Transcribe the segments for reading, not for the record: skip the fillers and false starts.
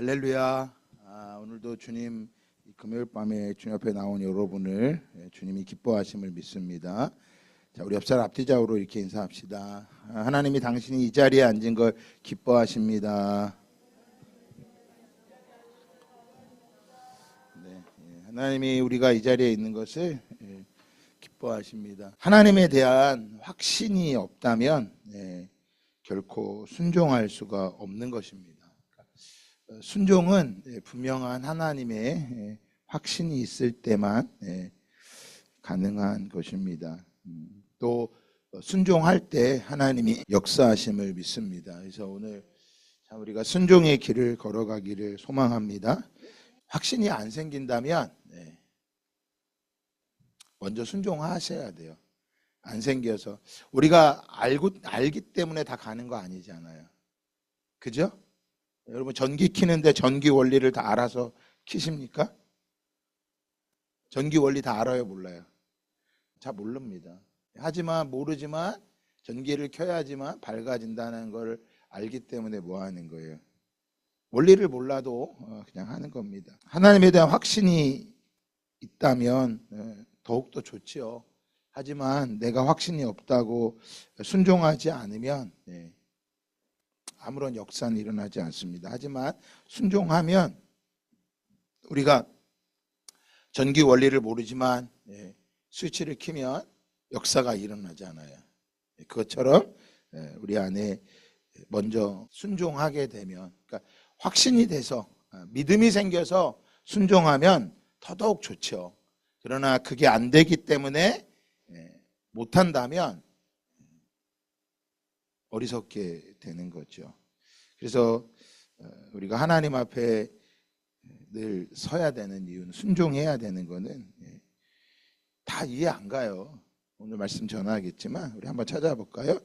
할렐루야. 오늘도 주님 금요일 밤에 주님 앞에 나온 여러분을 주님이 기뻐하심을 믿습니다. 자, 우리 옆사람 앞뒤좌우로 이렇게 인사합시다. 하나님이 당신이 이 자리에 앉은 걸 기뻐하십니다. 네, 하나님이 우리가 이 자리에 있는 것을 기뻐하십니다. 하나님에 대한 확신이 없다면 결코 순종할 수가 없는 것입니다. 순종은 분명한 하나님의 확신이 있을 때만 가능한 것입니다. 또 순종할 때 하나님이 역사하심을 믿습니다. 그래서 오늘 우리가 순종의 길을 걸어가기를 소망합니다. 확신이 안 생긴다면 먼저 순종하셔야 돼요. 안 생겨서 우리가 알기 때문에 다 가는 거 아니잖아요. 그죠? 여러분 전기 켜는데 전기 원리를 다 알아서 켜십니까? 전기 원리 다 알아요, 몰라요? 잘 모릅니다. 하지만 모르지만 전기를 켜야지만 밝아진다는 걸 알기 때문에 뭐 하는 거예요? 원리를 몰라도 그냥 하는 겁니다. 하나님에 대한 확신이 있다면 더욱더 좋지요. 하지만 내가 확신이 없다고 순종하지 않으면 아무런 역사는 일어나지 않습니다. 하지만 순종하면 우리가 전기 원리를 모르지만 스위치를 켜면 역사가 일어나잖아요. 그것처럼 우리 안에 먼저 순종하게 되면, 그러니까 확신이 돼서 믿음이 생겨서 순종하면 더더욱 좋죠. 그러나 그게 안 되기 때문에 못한다면 어리석게 되는 거죠. 그래서 우리가 하나님 앞에 늘 서야 되는 이유는, 순종해야 되는 거는 다 이해 안 가요. 오늘 말씀 전하겠지만 우리 한번 찾아볼까요?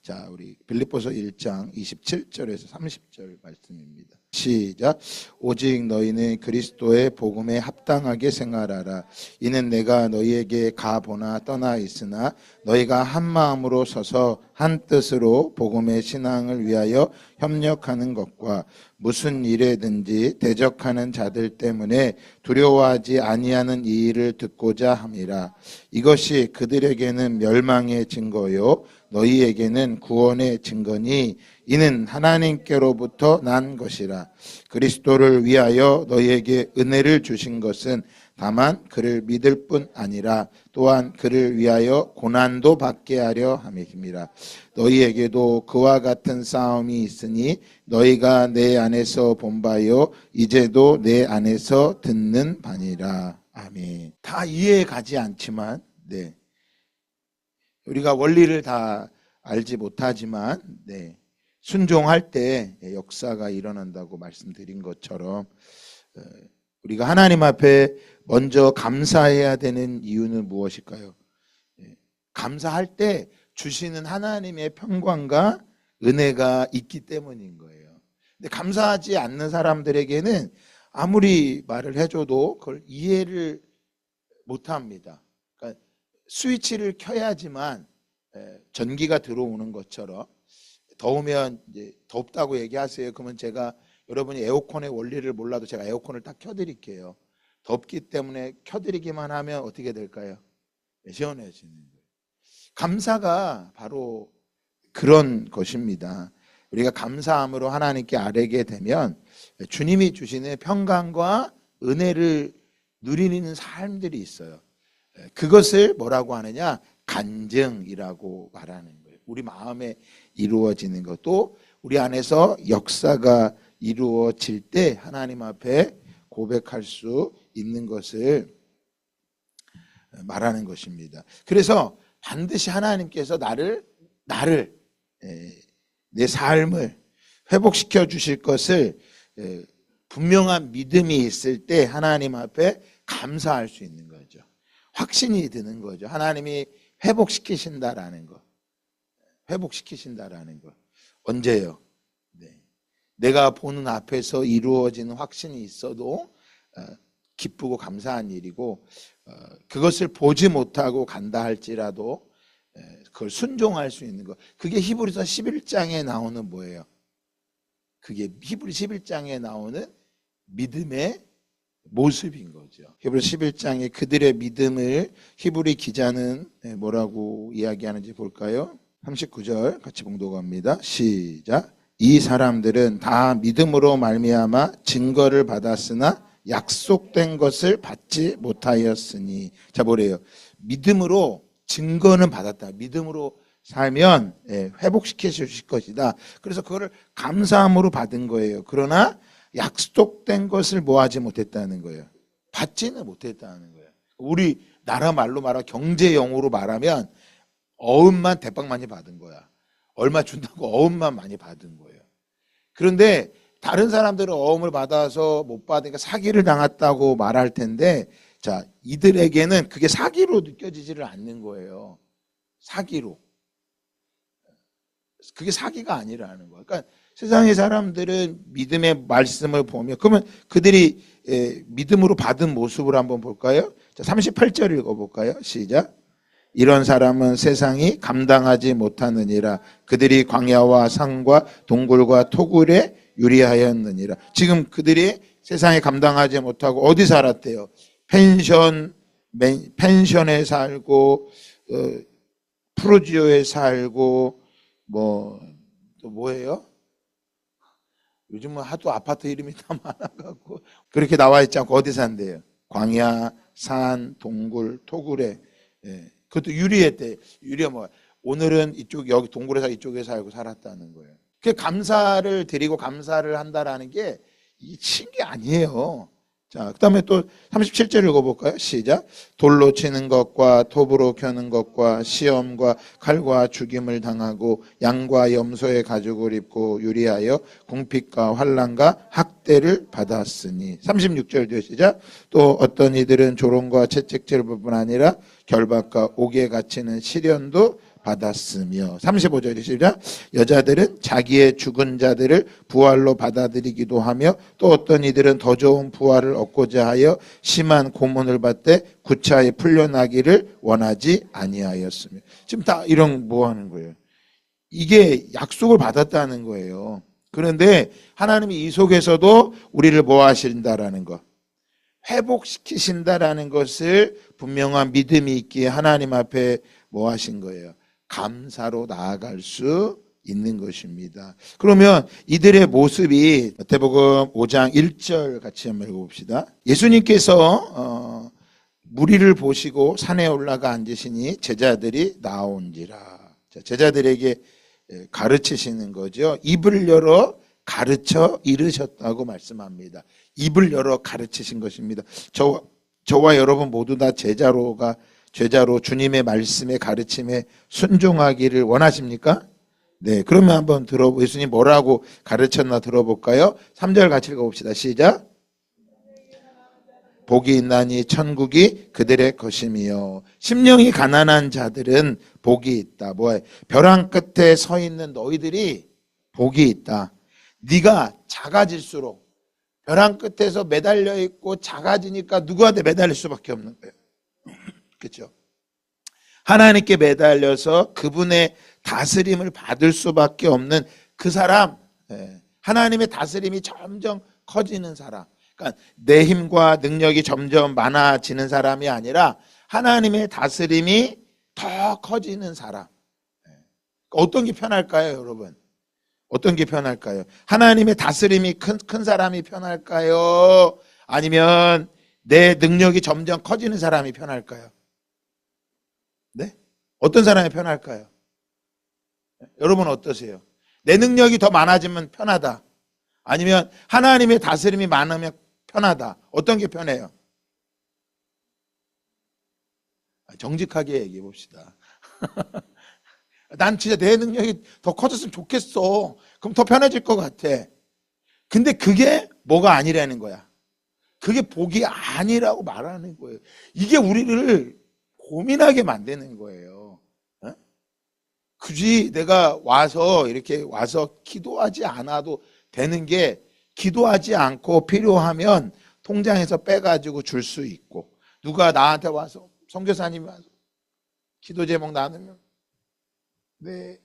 자, 우리 빌립보서 1장 27절에서 30절 말씀입니다. 시작. 오직 너희는 그리스도의 복음에 합당하게 생활하라. 이는 내가 너희에게 가보나 떠나 있으나 너희가 한 마음으로 서서 한 뜻으로 복음의 신앙을 위하여 협력하는 것과 무슨 일에든지 대적하는 자들 때문에 두려워하지 아니하는 이 일을 듣고자 함이라. 이것이 그들에게는 멸망의 증거요 너희에게는 구원의 증거니 이는 하나님께로부터 난 것이라. 그리스도를 위하여 너희에게 은혜를 주신 것은 다만 그를 믿을 뿐 아니라 또한 그를 위하여 고난도 받게 하려 함이니라. 너희에게도 그와 같은 싸움이 있으니 너희가 내 안에서 본 바요 이제도 내 안에서 듣는 바니라. 아멘. 다 이해 가지 않지만 우리가 원리를 다 알지 못하지만 순종할 때 역사가 일어난다고 말씀드린 것처럼 우리가 하나님 앞에 먼저 감사해야 되는 이유는 무엇일까요? 감사할 때 주시는 하나님의 평강과 은혜가 있기 때문인 거예요. 근데 감사하지 않는 사람들에게는 아무리 말을 해줘도 그걸 이해를 못합니다. 그러니까 스위치를 켜야지만 전기가 들어오는 것처럼, 더우면 이제 덥다고 얘기하세요. 그러면 제가 여러분이 에어컨의 원리를 몰라도 제가 에어컨을 딱 켜드릴게요. 덥기 때문에 켜드리기만 하면 어떻게 될까요? 시원해지는 거예요. 감사가 바로 그런 것입니다. 우리가 감사함으로 하나님께 아뢰게 되면 주님이 주시는 평강과 은혜를 누리는 삶들이 있어요. 그것을 뭐라고 하느냐? 간증이라고 말하는 거예요. 우리 마음에 이루어지는 것도 우리 안에서 역사가 이루어질 때 하나님 앞에 고백할 수 있는 것을 말하는 것입니다. 그래서 반드시 하나님께서 내 삶을 회복시켜 주실 것을 분명한 믿음이 있을 때 하나님 앞에 감사할 수 있는 거죠. 확신이 드는 거죠. 하나님이 회복시키신다라는 것. 회복시키신다라는 것. 언제요? 내가 보는 앞에서 이루어지는 확신이 있어도 기쁘고 감사한 일이고, 그것을 보지 못하고 간다 할지라도 그걸 순종할 수 있는 것. 그게 히브리서 11장에 나오는 뭐예요? 그게 히브리 11장에 나오는 믿음의 모습인 거죠. 히브리서 11장에 그들의 믿음을 히브리 기자는 뭐라고 이야기하는지 볼까요? 39절 같이 봉독합니다. 시작. 이 사람들은 다 믿음으로 말미암아 증거를 받았으나 약속된 것을 받지 못하였으니. 자, 뭐래요? 믿음으로 증거는 받았다. 믿음으로 살면 회복시켜 주실 것이다. 그래서 그거를 감사함으로 받은 거예요. 그러나 약속된 것을 뭐하지 못했다는 거예요. 받지는 못했다는 거예요. 우리 나라 말로 말하면 경제용어로 말하면 어음만 대빵 많이 받은 거야. 얼마 준다고 어음만 많이 받은 거예요. 그런데 다른 사람들은 어음을 받아서 못 받으니까 사기를 당했다고 말할 텐데, 자, 이들에게는 그게 사기로 느껴지지를 않는 거예요. 사기로. 그게 사기가 아니라는 거예요. 그러니까 세상의 사람들은 믿음의 말씀을 보면, 그러면 그들이 믿음으로 받은 모습을 한번 볼까요? 자, 38절 읽어볼까요? 시작. 이런 사람은 세상이 감당하지 못하느니라. 그들이 광야와 산과 동굴과 토굴에 유리하였느니라. 지금 그들이 세상에 감당하지 못하고 어디 살았대요? 펜션에 살고, 프루지오에 살고, 또 뭐예요? 요즘은 하도 아파트 이름이 다 많아갖고 그렇게 나와 있지 않고 어디 산대요? 광야, 산, 동굴, 토굴에. 그것도 유리했대. 유리가 뭐 오늘은 이쪽 여기 동굴에서 이쪽에 살고 살았다는 거예요. 그 감사를 드리고 감사를 한다라는 게 친 게 아니에요. 자, 그다음에 또 37절 읽어볼까요? 시작. 돌로 치는 것과 톱으로 켜는 것과 시험과 칼과 죽임을 당하고 양과 염소의 가죽을 입고 유리하여 궁핍과 환난과 학대를 받았으니. 36절 시작. 또 어떤 이들은 조롱과 채찍질뿐 아니라 결박과 옥에 갇히는 시련도 받았으며. 35절 시작. 여자들은 자기의 죽은 자들을 부활로 받아들이기도 하며 또 어떤 이들은 더 좋은 부활을 얻고자 하여 심한 고문을 받되 구차히 풀려나기를 원하지 아니하였으며. 지금 다 이런 뭐 하는 거예요? 이게 약속을 받았다는 거예요. 그런데 하나님이 이 속에서도 우리를 뭐 하신다라는 거, 회복시키신다라는 것을 분명한 믿음이 있기에 하나님 앞에 뭐 하신 거예요? 감사로 나아갈 수 있는 것입니다. 그러면 이들의 모습이 마태복음 5장 1절 같이 한번 읽어봅시다. 예수님께서 무리를 보시고 산에 올라가 앉으시니 제자들이 나온지라. 제자들에게 가르치시는 거죠. 입을 열어 가르쳐 이르셨다고 말씀합니다. 입을 열어 가르치신 것입니다. 저와 여러분 모두 다 제자로 주님의 말씀에 가르침에 순종하기를 원하십니까? 네, 그러면 한번 예수님 뭐라고 가르쳤나 들어볼까요? 3절 같이 읽어봅시다. 시작. 복이 있나니 천국이 그들의 것이며. 심령이 가난한 자들은 복이 있다. 뭐야? 벼랑 끝에 서 있는 너희들이 복이 있다. 네가 작아질수록 벼랑 끝에서 매달려 있고 작아지니까 누구한테 매달릴 수밖에 없는 거예요. 그렇죠? 하나님께 매달려서 그분의 다스림을 받을 수밖에 없는 그 사람, 하나님의 다스림이 점점 커지는 사람. 그러니까 내 힘과 능력이 점점 많아지는 사람이 아니라 하나님의 다스림이 더 커지는 사람. 어떤 게 편할까요, 여러분? 어떤 게 편할까요? 하나님의 다스림이 큰 사람이 편할까요? 아니면 내 능력이 점점 커지는 사람이 편할까요? 네? 어떤 사람이 편할까요? 여러분 어떠세요? 내 능력이 더 많아지면 편하다. 아니면 하나님의 다스림이 많으면 편하다. 어떤 게 편해요? 정직하게 얘기해 봅시다. 난 진짜 내 능력이 더 커졌으면 좋겠어. 그럼 더 편해질 것 같아. 근데 그게 뭐가 아니라는 거야. 그게 복이 아니라고 말하는 거예요. 이게 우리를 고민하게 만드는 거예요. 굳이 내가 이렇게 와서 기도하지 않아도 되는 게, 기도하지 않고 필요하면 통장에서 빼가지고 줄 수 있고, 누가 나한테 와서 선교사님이 와서 기도 제목 나누면 네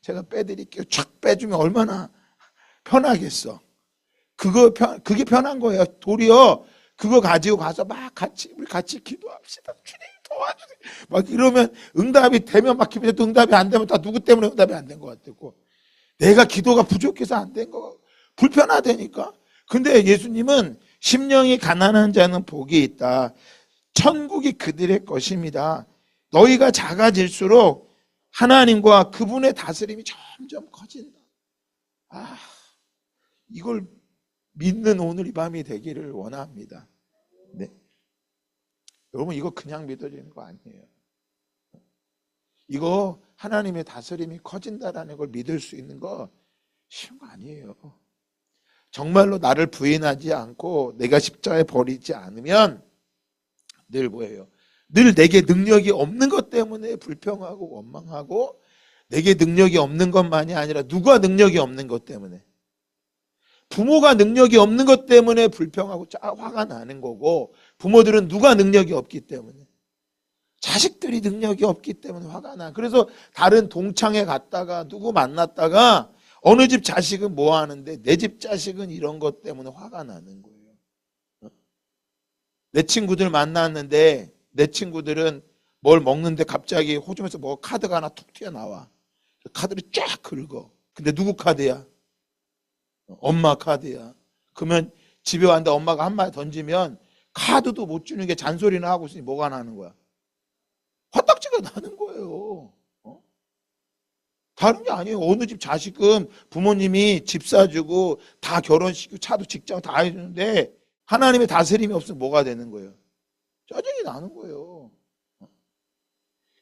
제가 빼드릴게요 쫙 빼주면 얼마나 편하겠어. 그게 편한 거예요. 도리어 그거 가지고 가서 막 우리 같이 기도합시다. 주님 도와주세요. 막 이러면 응답이 되면 막 기도해도 응답이 안 되면 다 누구 때문에 응답이 안 된 것 같고, 내가 기도가 부족해서 안 된 거, 불편하다니까. 근데 예수님은 심령이 가난한 자는 복이 있다. 천국이 그들의 것입니다. 너희가 작아질수록 하나님과 그분의 다스림이 점점 커진다. 이걸 믿는 오늘 이 밤이 되기를 원합니다. 네. 여러분, 이거 그냥 믿어지는 거 아니에요. 이거 하나님의 다스림이 커진다라는 걸 믿을 수 있는 거 쉬운 거 아니에요. 정말로 나를 부인하지 않고 내가 십자가에 버리지 않으면 늘 뭐예요? 늘 내게 능력이 없는 것 때문에 불평하고 원망하고, 내게 능력이 없는 것만이 아니라 누가 능력이 없는 것 때문에, 부모가 능력이 없는 것 때문에 불평하고 화가 나는 거고, 부모들은 누가 능력이 없기 때문에, 자식들이 능력이 없기 때문에 화가 나. 그래서 다른 동창회 갔다가 누구 만났다가 어느 집 자식은 뭐 하는데 내 집 자식은 이런 것 때문에 화가 나는 거예요. 내 친구들 만났는데 내 친구들은 뭘 먹는데 갑자기 호주머니에서 뭐 카드가 하나 툭 튀어나와. 카드를 쫙 긁어. 근데 누구 카드야? 엄마 카드야. 그러면 집에 왔는데 엄마가 한마디 던지면 카드도 못 주는 게 잔소리나 하고 있으니 뭐가 나는 거야? 화딱지가 나는 거예요. 다른 게 아니에요. 어느 집 자식은 부모님이 집 사주고 다 결혼시키고 차도 직장 다 해주는데 하나님의 다스림이 없으면 뭐가 되는 거예요? 짜증이 나는 거예요.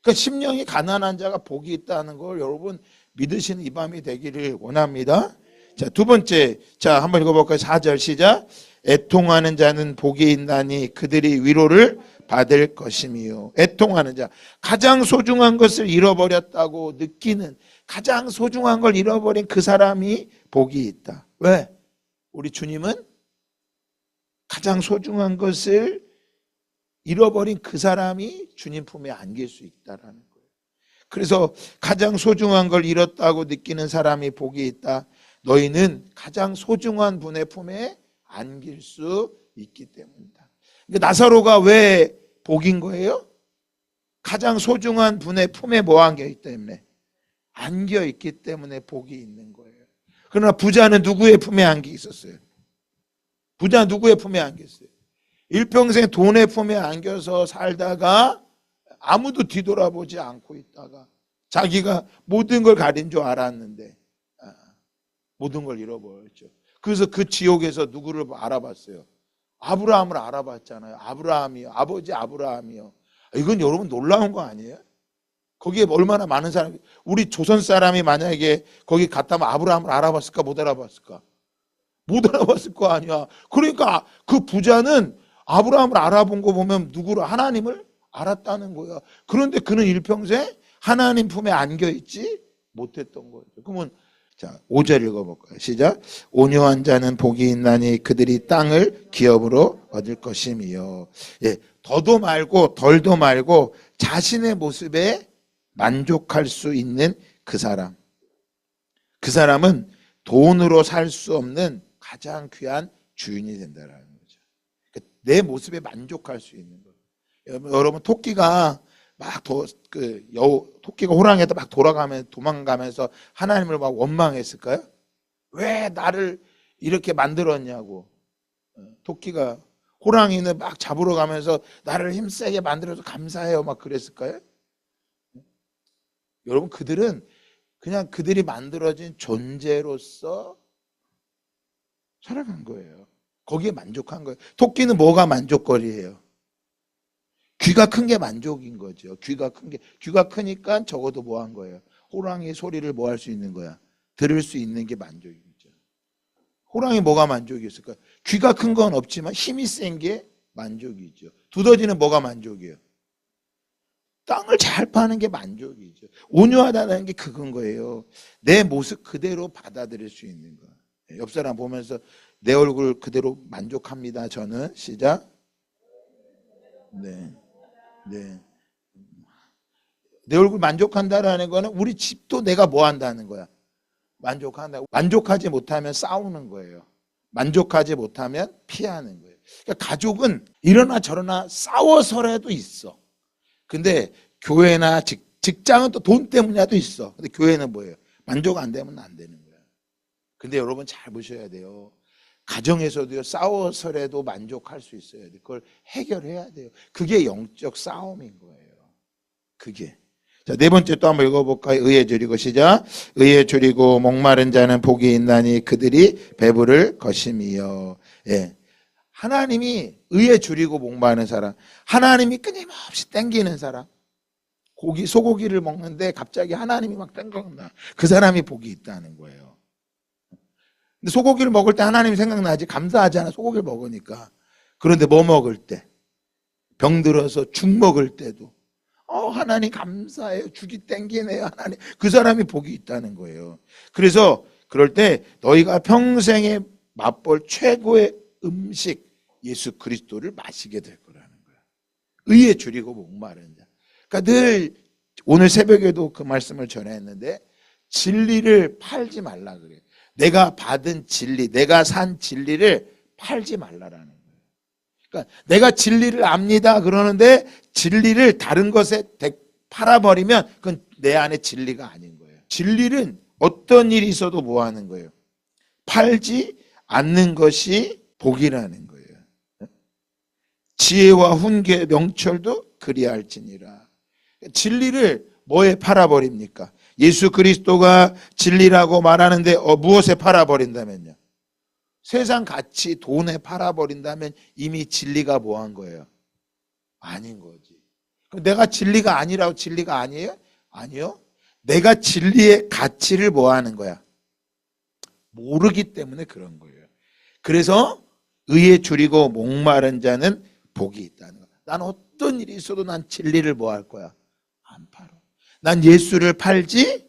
그러니까 심령이 가난한 자가 복이 있다는 걸 여러분 믿으시는 이 밤이 되기를 원합니다. 자, 두 번째, 자, 한번 읽어볼까요? 4절 시작. 애통하는 자는 복이 있나니 그들이 위로를 받을 것이미요. 애통하는 자, 가장 소중한 것을 잃어버렸다고 느끼는, 가장 소중한 걸 잃어버린 그 사람이 복이 있다. 왜? 우리 주님은 가장 소중한 것을 잃어버린 그 사람이 주님 품에 안길 수 있다라는 거예요. 그래서 가장 소중한 걸 잃었다고 느끼는 사람이 복이 있다. 너희는 가장 소중한 분의 품에 안길 수 있기 때문이다. 그러니까 나사로가 왜 복인 거예요? 가장 소중한 분의 품에 뭐 안겨 있기 때문에, 안겨 있기 때문에 복이 있는 거예요. 그러나 부자는 누구의 품에 안겨 있었어요? 부자는 누구의 품에 안겼어요? 일평생 돈의 품에 안겨서 살다가 아무도 뒤돌아보지 않고 있다가 자기가 모든 걸 가진 줄 알았는데 모든 걸 잃어버렸죠. 그래서 그 지옥에서 누구를 알아봤어요? 아브라함을 알아봤잖아요. 아브라함이요. 아버지 아브라함이요. 이건 여러분 놀라운 거 아니에요? 거기에 얼마나 많은 사람이, 우리 조선 사람이 만약에 거기 갔다면 아브라함을 알아봤을까 못 알아봤을까? 못 알아봤을 거 아니야. 그러니까 그 부자는 아브라함을 알아본 거 보면 누구를, 하나님을 알았다는 거야. 그런데 그는 일평생 하나님 품에 안겨 있지 못했던 거죠. 그러면 자, 5절 읽어볼까요? 시작. 온유한 자는 복이 있나니 그들이 땅을 기업으로 얻을 것이미요. 예, 더도 말고 덜도 말고 자신의 모습에 만족할 수 있는 그 사람. 그 사람은 돈으로 살 수 없는 가장 귀한 주인이 된다는 거죠. 내 모습에 만족할 수 있는 거예요. 여러분, 토끼가 토끼가 호랑이한테 막 도망가면서 하나님을 막 원망했을까요? 왜 나를 이렇게 만들었냐고. 토끼가, 호랑이는 막 잡으러 가면서 나를 힘세게 만들어서 감사해요 막 그랬을까요? 여러분, 그들은 그냥 그들이 만들어진 존재로서 살아간 거예요. 거기에 만족한 거예요. 토끼는 뭐가 만족거리예요? 귀가 큰 게 만족인 거죠. 귀가 크니까 적어도 뭐 한 거예요? 호랑이 소리를 뭐 할 수 있는 거야? 들을 수 있는 게 만족이죠. 호랑이 뭐가 만족이 있을까요? 귀가 큰 건 없지만 힘이 센 게 만족이죠. 두더지는 뭐가 만족이에요? 땅을 잘 파는 게 만족이죠. 온유하다는 게 그건 거예요. 내 모습 그대로 받아들일 수 있는 거. 옆 사람 보면서 내 얼굴 그대로 만족합니다. 저는. 시작. 네. 내 얼굴 만족한다라는 거는 우리 집도 내가 뭐 한다는 거야? 만족한다. 만족하지 못하면 싸우는 거예요. 만족하지 못하면 피하는 거예요. 그러니까 가족은 이러나 저러나 싸워서라도 있어. 근데 교회나 직장은 또 돈 때문이라도 있어. 근데 교회는 뭐예요? 만족 안 되면 안 되는 거야. 근데 여러분 잘 보셔야 돼요. 가정에서도요, 싸워서라도 만족할 수 있어야 돼요. 그걸 해결해야 돼요. 그게 영적 싸움인 거예요. 그게. 자, 네 번째 또 한번 읽어볼까요? 의에 줄이고 시작. 의에 줄이고 목마른 자는 복이 있나니 그들이 배부를 것임이요. 예. 하나님이 의에 줄이고 목마른 사람, 하나님이 끊임없이 땡기는 사람, 소고기를 먹는데 갑자기 하나님이 막 땡겨온다. 그 사람이 복이 있다는 거예요. 근데 소고기를 먹을 때 하나님이 생각나지. 감사하잖아, 소고기를 먹으니까. 그런데 뭐 먹을 때? 병 들어서 죽 먹을 때도 하나님 감사해요. 죽이 땡기네요. 하나님. 그 사람이 복이 있다는 거예요. 그래서 그럴 때 너희가 평생에 맛볼 최고의 음식 예수 그리스도를 마시게 될 거라는 거예요. 의에 줄이고 목마른 자. 그러니까 늘 오늘 새벽에도 그 말씀을 전했는데 진리를 팔지 말라 그래요. 내가 받은 진리, 내가 산 진리를 팔지 말라라는 거예요. 그러니까 내가 진리를 압니다 그러는데 진리를 다른 것에 팔아버리면 그건 내 안에 진리가 아닌 거예요. 진리는 어떤 일이 있어도 뭐 하는 거예요? 팔지 않는 것이 복이라는 거예요. 지혜와 훈계 명철도 그리할지니라. 진리를 뭐에 팔아버립니까? 예수 그리스도가 진리라고 말하는데 무엇에 팔아버린다면요? 세상 가치 돈에 팔아버린다면 이미 진리가 뭐한 거예요? 아닌 거지. 그럼 내가 진리가 아니라고 진리가 아니에요? 아니요. 내가 진리의 가치를 뭐 하는 거야? 모르기 때문에 그런 거예요. 그래서 의에 줄이고 목마른 자는 복이 있다는 거야. 난 어떤 일이 있어도 난 진리를 뭐 할 거야? 안 팔아. 난 예수를 팔지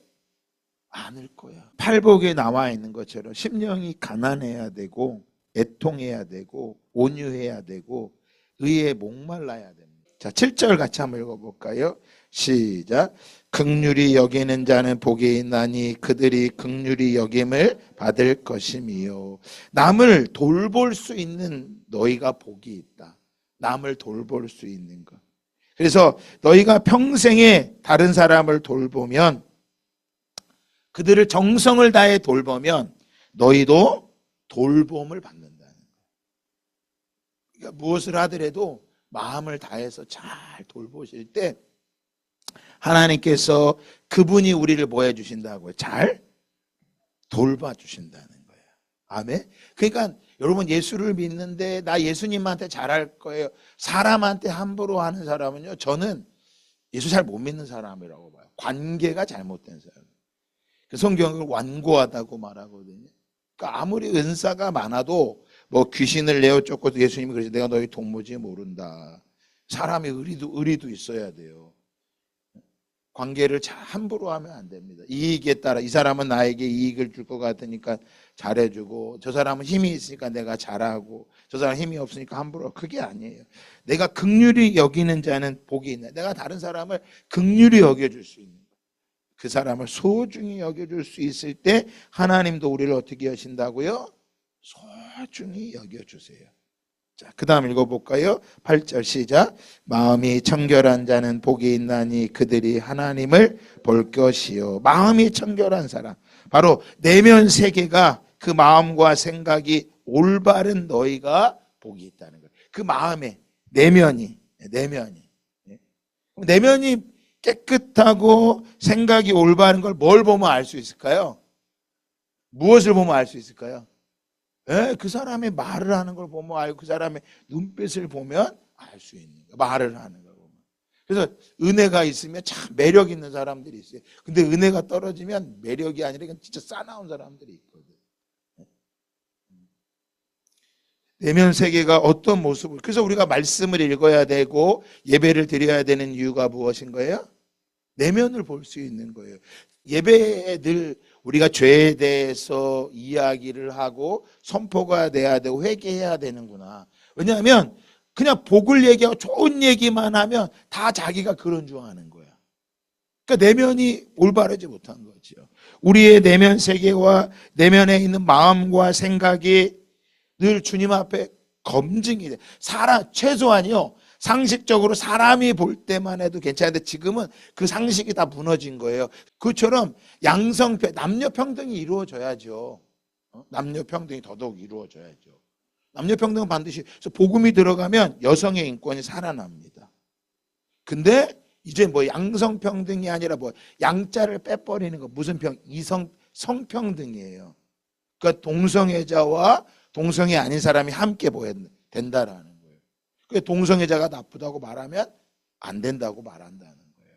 않을 거야. 팔복에 나와 있는 것처럼 심령이 가난해야 되고 애통해야 되고 온유해야 되고 의에 목말라야 됩니다. 자, 7절 같이 한번 읽어볼까요? 시작. 긍휼히 여기는 자는 복이 있나니 그들이 긍휼히 여김을 받을 것임이요. 남을 돌볼 수 있는 너희가 복이 있다. 남을 돌볼 수 있는 것. 그래서 너희가 평생에 다른 사람을 돌보면, 그들을 정성을 다해 돌보면 너희도 돌봄을 받는다는 거예요. 그러니까 무엇을 하더라도 마음을 다해서 잘 돌보실 때 하나님께서 그분이 우리를 뭐 해주신다고요? 잘 돌봐주신다는 거예요. 아멘. 그러니까 여러분 예수를 믿는데 나 예수님한테 잘할 거예요. 사람한테 함부로 하는 사람은요, 저는 예수 잘 못 믿는 사람이라고 봐요. 관계가 잘못된 사람. 성경을 완고하다고 말하거든요. 그러니까 아무리 은사가 많아도 뭐 귀신을 내어 쫓고도 예수님이 그러죠. 내가 너희 동무지 모른다. 사람의 의리도 있어야 돼요. 관계를 함부로 하면 안 됩니다. 이익에 따라 이 사람은 나에게 이익을 줄 것 같으니까 잘해주고, 저 사람은 힘이 있으니까 내가 잘하고, 저 사람은 힘이 없으니까 함부로. 그게 아니에요. 내가 긍휼히 여기는 자는 복이 있네. 내가 다른 사람을 긍휼히 여겨줄 수 있는, 그 사람을 소중히 여겨줄 수 있을 때 하나님도 우리를 어떻게 하신다고요? 소중히 여겨주세요. 자, 그 다음 읽어볼까요? 8절 시작. 마음이 청결한 자는 복이 있나니 그들이 하나님을 볼 것이요. 마음이 청결한 사람, 바로 내면 세계가, 그 마음과 생각이 올바른 너희가 복이 있다는 거예요. 그 마음에 내면이 깨끗하고 생각이 올바른 걸 뭘 보면 알 수 있을까요? 무엇을 보면 알 수 있을까요? 그 사람의 말을 하는 걸 보면 알고, 그 사람의 눈빛을 보면 알 수 있는 거예요. 말을 하는 걸 보면. 그래서 은혜가 있으면 참 매력 있는 사람들이 있어요. 근데 은혜가 떨어지면 매력이 아니라 이건 진짜 싸나운 사람들이 있거든. 내면 세계가 어떤 모습을, 그래서 우리가 말씀을 읽어야 되고 예배를 드려야 되는 이유가 무엇인 거예요? 내면을 볼 수 있는 거예요. 예배에 늘 우리가 죄에 대해서 이야기를 하고 선포가 돼야 되고 회개해야 되는구나. 왜냐하면 그냥 복을 얘기하고 좋은 얘기만 하면 다 자기가 그런 줄 아는 거야. 그러니까 내면이 올바르지 못한 거죠. 우리의 내면 세계와 내면에 있는 마음과 생각이 늘 주님 앞에 검증이 돼. 최소한이요. 상식적으로 사람이 볼 때만 해도 괜찮은데 지금은 그 상식이 다 무너진 거예요. 그처럼 남녀 평등이 이루어져야죠. 남녀 평등이 더더욱 이루어져야죠. 남녀 평등은 반드시, 그래서 복음이 들어가면 여성의 인권이 살아납니다. 근데 이제 뭐 양성 평등이 아니라 뭐 양자를 빼버리는 거, 무슨 성평등이에요. 그러니까 동성애자와 동성애 아닌 사람이 함께 된다라는 거예요. 그러니까 동성애자가 나쁘다고 말하면 안 된다고 말한다는 거예요.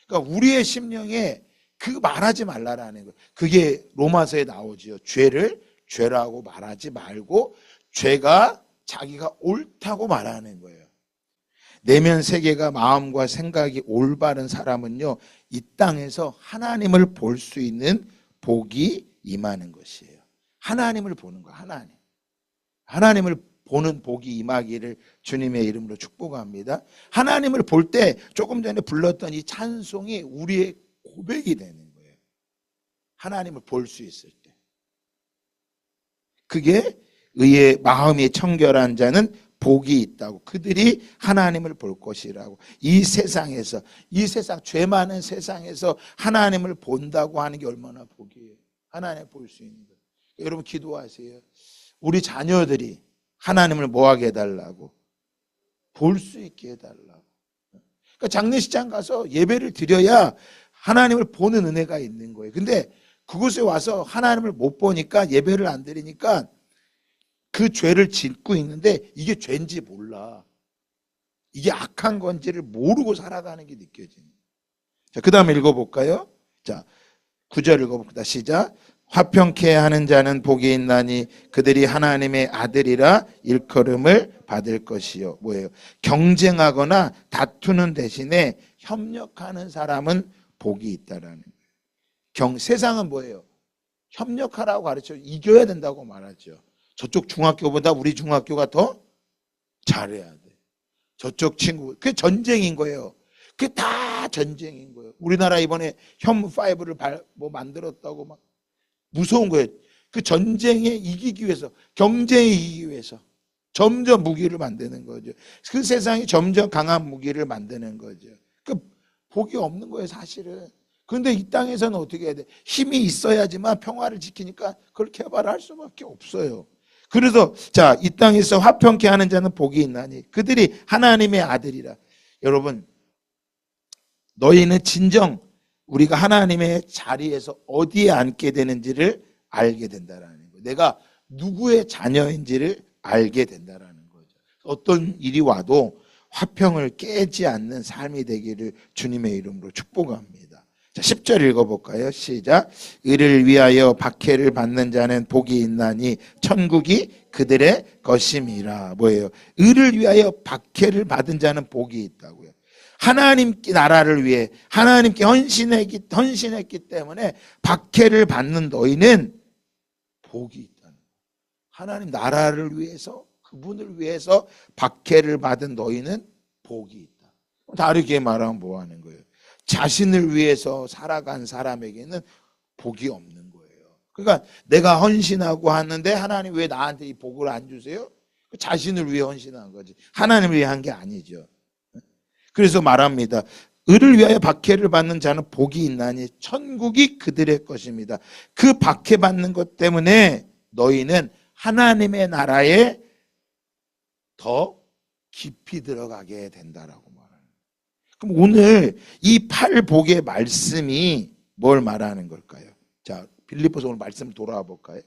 그러니까 우리의 심령에 그 말하지 말라라는 거예요. 그게 로마서에 나오지요. 죄를 죄라고 말하지 말고 죄가 자기가 옳다고 말하는 거예요. 내면 세계가 마음과 생각이 올바른 사람은요, 이 땅에서 하나님을 볼 수 있는 복이 임하는 것이에요. 하나님을 보는 거예요. 하나님을 보는 복이 임하기를 주님의 이름으로 축복합니다. 하나님을 볼 때 조금 전에 불렀던 이 찬송이 우리의 고백이 되는 거예요. 하나님을 볼 수 있을 때. 그게 의의 마음이 청결한 자는 복이 있다고. 그들이 하나님을 볼 것이라고. 이 세상, 죄 많은 세상에서 하나님을 본다고 하는 게 얼마나 복이에요. 하나님을 볼 수 있는 거예요. 여러분 기도하세요. 우리 자녀들이 하나님을 뭐하게 해달라고? 볼 수 있게 해달라고. 그러니까 장례식장 가서 예배를 드려야 하나님을 보는 은혜가 있는 거예요. 근데 그곳에 와서 하나님을 못 보니까, 예배를 안 드리니까 그 죄를 짓고 있는데 이게 죄인지 몰라. 이게 악한 건지를 모르고 살아가는 게 느껴지는 거예요. 자, 그 다음에 읽어볼까요? 자, 9절 읽어봅시다. 시작. 화평케 하는 자는 복이 있나니 그들이 하나님의 아들이라 일컬음을 받을 것이요. 뭐예요? 경쟁하거나 다투는 대신에 협력하는 사람은 복이 있다라는 거예요. 세상은 뭐예요? 협력하라고 가르쳐 이겨야 된다고 말하죠. 저쪽 중학교보다 우리 중학교가 더 잘해야 돼. 저쪽 친구, 그게 전쟁인 거예요. 그게 다 전쟁인 거예요. 우리나라 이번에 혐5를 만들었다고 막 무서운 거예요. 그 전쟁에 이기기 위해서, 경쟁에 이기기 위해서 점점 무기를 만드는 거죠. 그 세상이 점점 강한 무기를 만드는 거죠. 그 복이 없는 거예요, 사실은. 그런데 이 땅에서는 어떻게 해야 돼? 힘이 있어야지만 평화를 지키니까 그걸 개발할 수밖에 없어요. 그래서 자, 이 땅에서 화평케 하는 자는 복이 있나니 그들이 하나님의 아들이라. 여러분, 너희는 진정 우리가 하나님의 자리에서 어디에 앉게 되는지를 알게 된다라는 거예요. 내가 누구의 자녀인지를 알게 된다라는 거죠. 어떤 일이 와도 화평을 깨지 않는 삶이 되기를 주님의 이름으로 축복합니다. 자, 10절 읽어볼까요? 시작. 의를 위하여 박해를 받는 자는 복이 있나니 천국이 그들의 것임이라. 뭐예요? 의를 위하여 박해를 받은 자는 복이 있다고요. 하나님께 나라를 위해 하나님께 헌신했기 때문에 박해를 받는 너희는 복이 있다는 거예요. 하나님 나라를 위해서, 그분을 위해서 박해를 받은 너희는 복이 있다. 다르게 말하면 뭐 하는 거예요? 자신을 위해서 살아간 사람에게는 복이 없는 거예요. 그러니까 내가 헌신하고 하는데 하나님 왜 나한테 이 복을 안 주세요? 자신을 위해 헌신한 거지. 하나님을 위해 한 게 아니죠. 그래서 말합니다. 의를 위하여 박해를 받는 자는 복이 있나니 천국이 그들의 것입니다. 그 박해받는 것 때문에 너희는 하나님의 나라에 더 깊이 들어가게 된다라고 말합니다. 그럼 오늘 이 팔복의 말씀이 뭘 말하는 걸까요? 자, 빌립보서 오늘 말씀 돌아와 볼까요?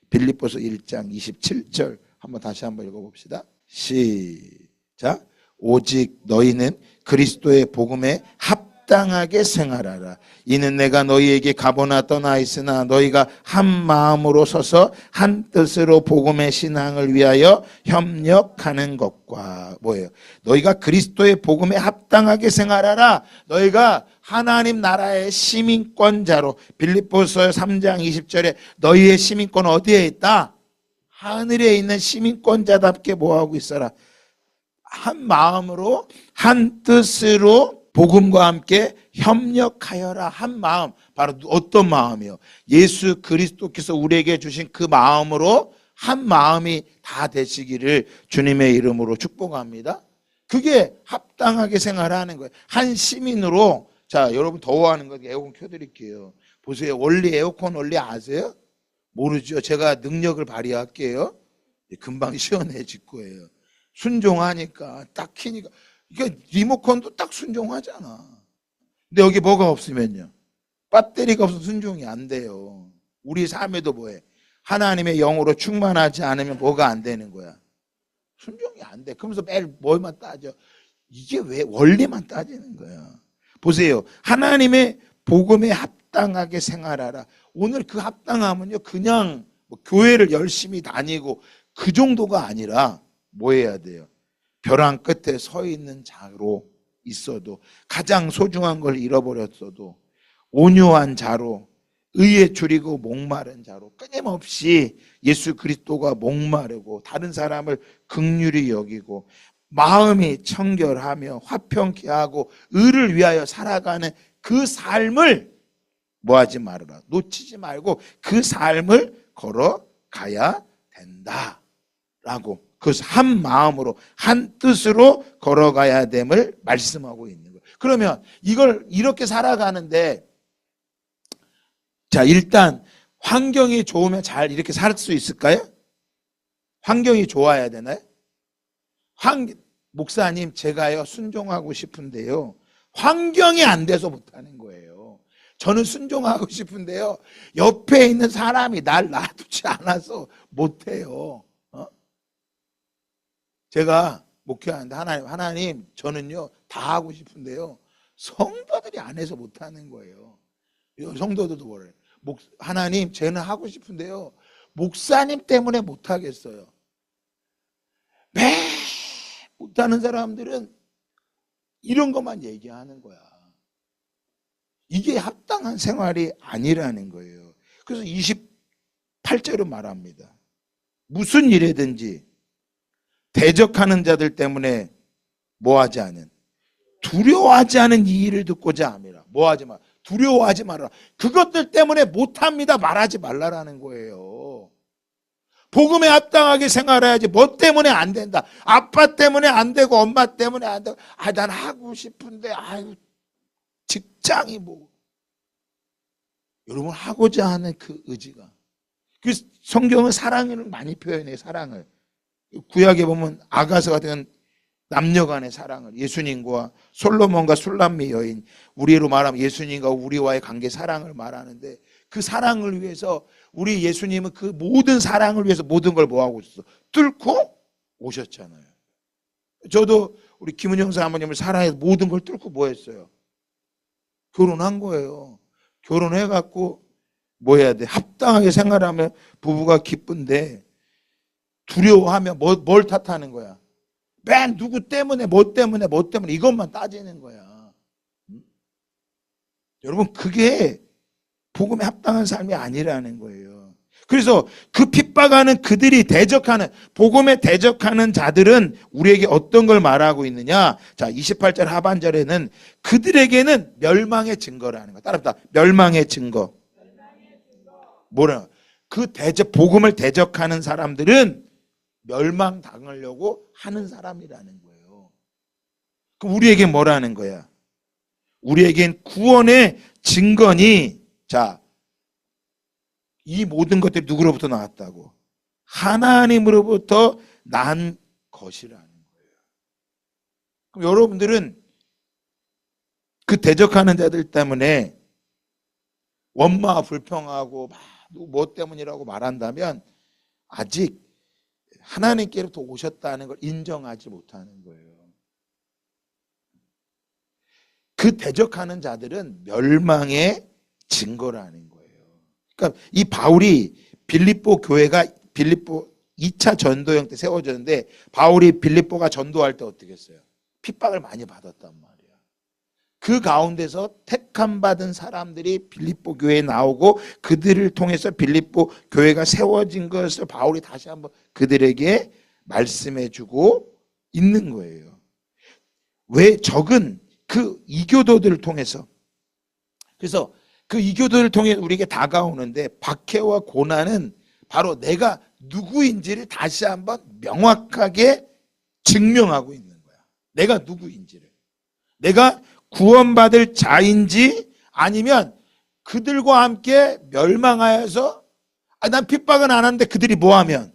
빌립보서 1장 27절 다시 한번 읽어봅시다. 시작. 오직 너희는 그리스도의 복음에 합당하게 생활하라. 이는 내가 너희에게 가보나 떠나 있으나 너희가 한 마음으로 서서 한 뜻으로 복음의 신앙을 위하여 협력하는 것과 뭐예요? 너희가 그리스도의 복음에 합당하게 생활하라. 너희가 하나님 나라의 시민권자로, 빌립보서 3장 20절에 너희의 시민권은 어디에 있다? 하늘에 있는 시민권자답게 뭐하고 있어라? 한 마음으로 한 뜻으로 복음과 함께 협력하여라. 한 마음, 바로 어떤 마음이요? 예수 그리스도께서 우리에게 주신 그 마음으로 한 마음이 다 되시기를 주님의 이름으로 축복합니다. 그게 합당하게 생활하는 거예요. 한 시민으로. 자, 여러분 더워하는 거 에어컨 켜드릴게요. 보세요. 원리 에어컨 원리 아세요? 모르죠. 제가 능력을 발휘할게요. 금방 시원해질 거예요. 순종하니까 딱 키니까. 이게 리모컨도 딱 순종하잖아. 근데 여기 뭐가 없으면요, 배터리가 없어서 순종이 안 돼요. 우리 삶에도 뭐해? 하나님의 영으로 충만하지 않으면 뭐가 안 되는 거야? 순종이 안 돼. 그러면서 매일 뭐만 따져? 이게 왜 원리만 따지는 거야? 보세요. 하나님의 복음에 합당하게 생활하라. 오늘 그 합당함은요, 그냥 뭐 교회를 열심히 다니고 그 정도가 아니라 뭐 해야 돼요? 벼랑 끝에 서 있는 자로 있어도, 가장 소중한 걸 잃어버렸어도 온유한 자로, 의에 줄이고 목마른 자로, 끊임없이 예수 그리스도가 목마르고 다른 사람을 긍휼히 여기고 마음이 청결하며 화평케 하고 의를 위하여 살아가는 그 삶을 뭐하지 말아라. 놓치지 말고 그 삶을 걸어가야 된다라고, 그것을 한 마음으로 한 뜻으로 걸어가야 됨을 말씀하고 있는 거예요. 그러면 이걸 이렇게 살아가는데, 자, 일단 환경이 좋으면 잘 이렇게 살 수 있을까요? 환경이 좋아야 되나요? 목사님, 제가요 순종하고 싶은데요, 환경이 안 돼서 못하는 거예요. 저는 순종하고 싶은데요, 옆에 있는 사람이 날 놔두지 않아서 못해요. 제가 목회하는데 하나님, 저는요 다 하고 싶은데요, 성도들이 안 해서 못하는 거예요. 성도들도 뭐래요? 하나님, 쟤는 하고 싶은데요, 목사님 때문에 못하겠어요. 매 못하는 사람들은 이런 것만 얘기하는 거야. 이게 합당한 생활이 아니라는 거예요. 그래서 28절로 말합니다. 무슨 일이든지 대적하는 자들 때문에 뭐하지 않은, 두려워하지 않은 이 일을 듣고자 함이라. 뭐하지 마, 두려워하지 말아라. 그것들 때문에 못합니다 말하지 말라라는 거예요. 복음에 합당하게 생활해야지. 뭐 때문에 안 된다, 아빠 때문에 안 되고 엄마 때문에 안 되고, 난 하고 싶은데 아유 직장이 뭐. 여러분, 하고자 하는 그 의지가, 그 성경은 사랑을 많이 표현해요. 사랑을 구약에 보면 아가서 같은 남녀 간의 사랑을, 예수님과 솔로몬과 술람미 여인, 우리로 말하면 예수님과 우리와의 관계, 사랑을 말하는데, 그 사랑을 위해서 우리 예수님은 그 모든 사랑을 위해서 모든 걸 뭐하고 있었어? 뚫고 오셨잖아요. 저도 우리 김은영 사모님을 사랑해서 모든 걸 뚫고 뭐 했어요? 결혼한 거예요. 결혼해갖고 뭐 해야 돼? 합당하게 생활하면 부부가 기쁜데, 두려워하면 뭘 탓하는 거야? 맨 누구 때문에 뭐 때문에 이것만 따지는 거야. 여러분, 그게 복음에 합당한 삶이 아니라는 거예요. 그래서 그 핍박하는 그들이 대적하는, 복음에 대적하는 자들은 우리에게 어떤 걸 말하고 있느냐? 자, 28절 하반절에는 그들에게는 멸망의 증거라는 거. 따라합니다. 멸망의 증거. 뭐라? 그 복음을 대적하는 사람들은 멸망당하려고 하는 사람이라는 거예요. 그럼 우리에게 뭐라는 거야? 우리에겐 구원의 증거니, 자, 이 모든 것들이 누구로부터 나왔다고? 하나님으로부터 난 것이라는 거예요. 그럼 여러분들은 그 대적하는 자들 때문에 원망 불평하고 뭐 때문이라고 말한다면 아직 하나님께로부터 오셨다는 걸 인정하지 못하는 거예요. 그 대적하는 자들은 멸망의 증거라는 거예요. 그러니까 이 바울이 빌립보 교회가, 빌립보 2차 전도형 때 세워졌는데, 바울이 빌립보가 전도할 때 어떻게 했어요? 핍박을 많이 받았단 말이야. 그 가운데서 택함 받은 사람들이 빌립보 교회에 나오고, 그들을 통해서 빌립보 교회가 세워진 것을 바울이 다시 한번 그들에게 말씀해주고 있는 거예요. 왜? 적은 그 이교도들을 통해서, 그래서 그 이교도를 통해 우리에게 다가오는데, 박해와 고난은 바로 내가 누구인지를 다시 한번 명확하게 증명하고 있는 거야. 내가 누구인지를. 내가 구원받을 자인지 아니면 그들과 함께 멸망하여서 난 핍박은 안 하는데 그들이 뭐하면?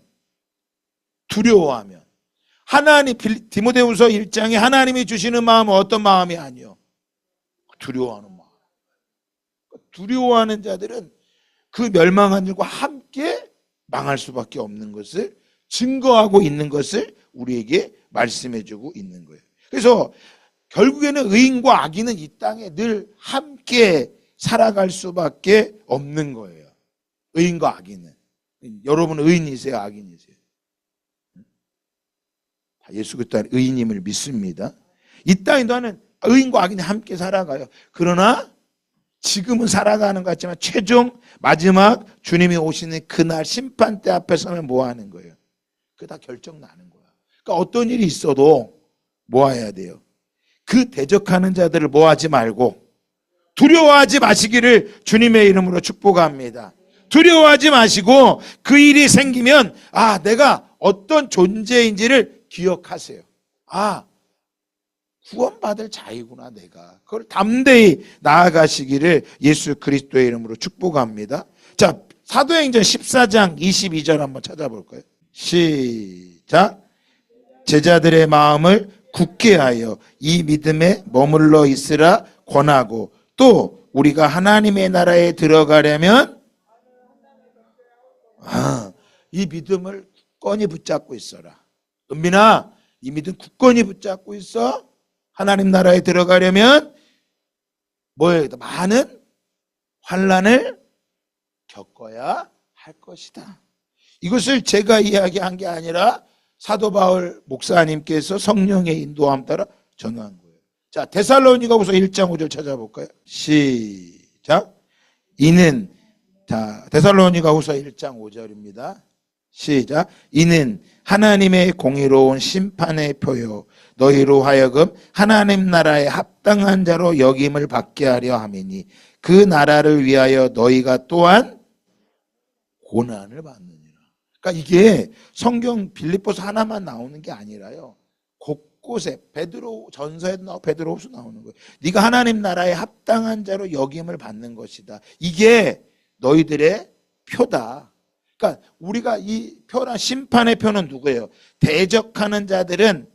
두려워하면. 하나님 디모데후서 1장에 하나님이 주시는 마음은 어떤 마음이 아니요? 두려워하는 마음. 두려워하는 자들은 그 멸망한 일과 함께 망할 수밖에 없는 것을 증거하고 있는 것을 우리에게 말씀해주고 있는 거예요. 그래서 결국에는 의인과 악인은 이 땅에 늘 함께 살아갈 수밖에 없는 거예요. 의인과 악인은. 여러분은 의인이세요? 악인이세요? 예수 그리스도 의인임을 믿습니다. 이 땅에 너는 의인과 악인이 함께 살아가요. 그러나 지금은 살아가는 것 같지만 최종 마지막 주님이 오시는 그날 심판대 앞에 서면 뭐 하는 거예요? 그게 다 결정 나는 거야. 그러니까 어떤 일이 있어도 뭐 해야 돼요? 그 대적하는 자들을 뭐 하지 말고 두려워하지 마시기를 주님의 이름으로 축복합니다. 두려워하지 마시고 그 일이 생기면 내가 어떤 존재인지를 기억하세요. 구원받을 자이구나 내가. 그걸 담대히 나아가시기를 예수 그리스도의 이름으로 축복합니다. 자, 사도행전 14장 22절 한번 찾아볼까요? 시작. 제자들의 마음을 굳게 하여 이 믿음에 머물러 있으라 권하고 또 우리가 하나님의 나라에 들어가려면 이 믿음을 굳건히 붙잡고 있어라. 은빈아, 이 믿음 굳건히 붙잡고 있어. 하나님 나라에 들어가려면 뭐예요? 많은 환난을 겪어야 할 것이다. 이것을 제가 이야기한 게 아니라 사도 바울 목사님께서 성령의 인도함 따라 전한 거예요. 자, 데살로니가후서 1장 5절 찾아볼까요? 시작. 이는 데살로니가후서 1장 5절입니다. 시작. 이는 하나님의 공의로운 심판의 표요 너희로 하여금 하나님 나라에 합당한 자로 여김을 받게 하려 함이니 그 나라를 위하여 너희가 또한 고난을 받느니라. 그러니까 이게 성경 빌립보서 하나만 나오는 게 아니라요. 곳곳에 베드로 전서에도 나오고 베드로후서 나오는 거예요. 네가 하나님 나라에 합당한 자로 여김을 받는 것이다. 이게 너희들의 표다. 그러니까 우리가 이 표란 심판의 표는 누구예요? 대적하는 자들은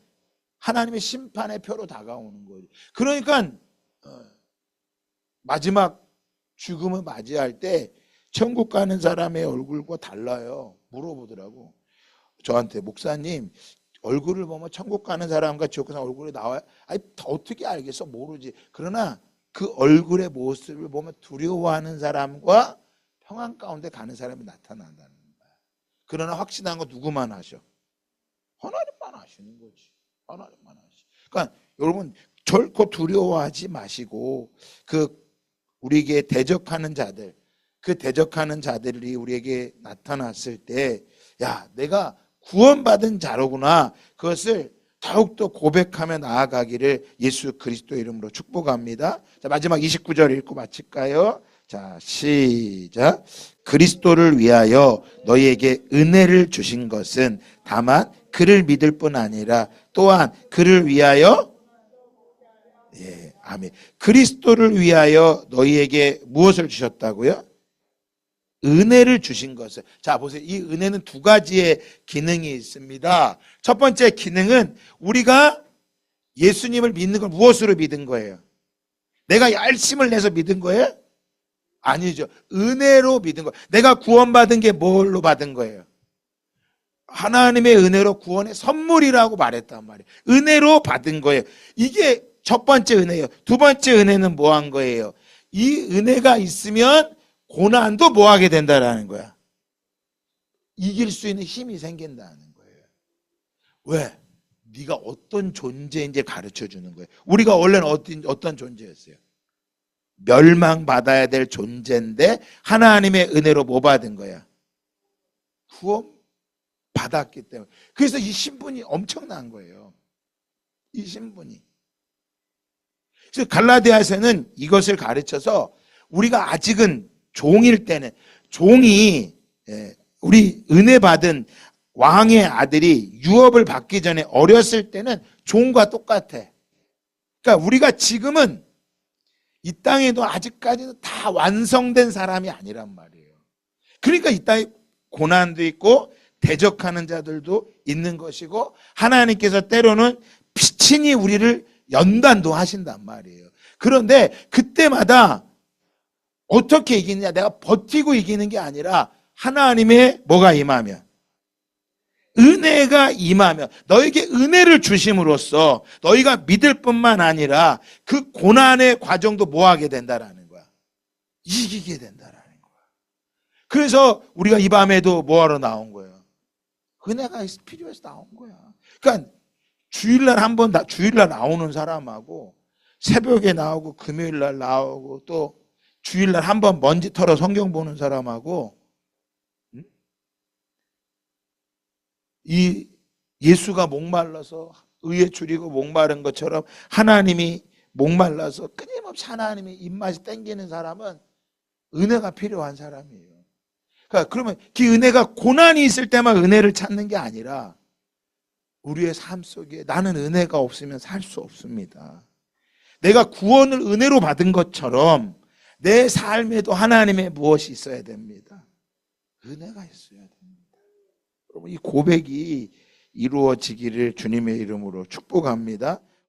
하나님의 심판의 표로 다가오는 거예요. 그러니까 마지막 죽음을 맞이할 때 천국 가는 사람의 얼굴과 달라요. 물어보더라고. 저한테 목사님 얼굴을 보면 천국 가는 사람과 지옥 가는 사람 얼굴이 나와요? 어떻게 알겠어? 모르지. 그러나 그 얼굴의 모습을 보면 두려워하는 사람과 평안 가운데 가는 사람이 나타난다는 거야. 그러나 확신한 거 누구만 하셔? 하나님만 하시는 거지. 하나님만 하시. 그러니까 여러분 결코 두려워하지 마시고 우리에게 대적하는 자들, 그 대적하는 자들이 우리에게 나타났을 때, 내가 구원받은 자로구나. 그것을 더욱더 고백하며 나아가기를 예수 그리스도 이름으로 축복합니다. 자, 마지막 29절 읽고 마칠까요? 자, 시작. 그리스도를 위하여 너희에게 은혜를 주신 것은 다만 그를 믿을 뿐 아니라 또한 그를 위하여 아멘. 그리스도를 위하여 너희에게 무엇을 주셨다고요? 은혜를 주신 것을. 자, 보세요. 이 은혜는 두 가지의 기능이 있습니다. 첫 번째 기능은 우리가 예수님을 믿는 걸 무엇으로 믿은 거예요? 내가 열심을 내서 믿은 거예요? 아니죠. 은혜로 믿은 거예요. 내가 구원받은 게 뭘로 받은 거예요? 하나님의 은혜로 구원의 선물이라고 말했단 말이에요. 은혜로 받은 거예요. 이게 첫 번째 은혜예요. 두 번째 은혜는 뭐 한 거예요? 이 은혜가 있으면 고난도 뭐 하게 된다라는 거야? 이길 수 있는 힘이 생긴다는 거예요. 왜? 네가 어떤 존재인지 가르쳐 주는 거예요. 우리가 원래는 어떤 존재였어요? 멸망받아야 될 존재인데 하나님의 은혜로 뭐 받은 거야? 구원 받았기 때문에. 그래서 이 신분이 엄청난 거예요. 이 신분이. 그래서 갈라디아서는 이것을 가르쳐서 우리가 아직은 종일 때는 종이 우리 은혜 받은 왕의 아들이 유업을 받기 전에 어렸을 때는 종과 똑같아. 그러니까 우리가 지금은 이 땅에도 아직까지는 다 완성된 사람이 아니란 말이에요. 그러니까 이 땅에 고난도 있고 대적하는 자들도 있는 것이고, 하나님께서 때로는 피친히 우리를 연단도 하신단 말이에요. 그런데 그때마다 어떻게 이기느냐, 내가 버티고 이기는 게 아니라 하나님의 뭐가 임하면, 은혜가 임하면, 너에게 은혜를 주심으로써 너희가 믿을 뿐만 아니라 그 고난의 과정도 뭐 하게 된다라는 거야, 이기게 된다라는 거야. 그래서 우리가 이 밤에도 뭐 하러 나온 거예요? 은혜가 필요해서 나온 거야. 그러니까 주일날 주일날 나오는 사람하고 새벽에 나오고 금요일날 나오고 또 주일날 한 번 먼지 털어 성경 보는 사람하고, 이 예수가 목말라서 의에 줄이고 목마른 것처럼 하나님이 목말라서 끊임없이 하나님의 입맛이 땡기는 사람은 은혜가 필요한 사람이에요. 그러니까 그러면 그 은혜가 고난이 있을 때만 은혜를 찾는 게 아니라 우리의 삶 속에 나는 은혜가 없으면 살 수 없습니다. 내가 구원을 은혜로 받은 것처럼 내 삶에도 하나님의 무엇이 있어야 됩니다. 은혜가 있어야 됩니다. 여러분, 이 고백이 이루어지기를 주님의 이름으로 축복합니다.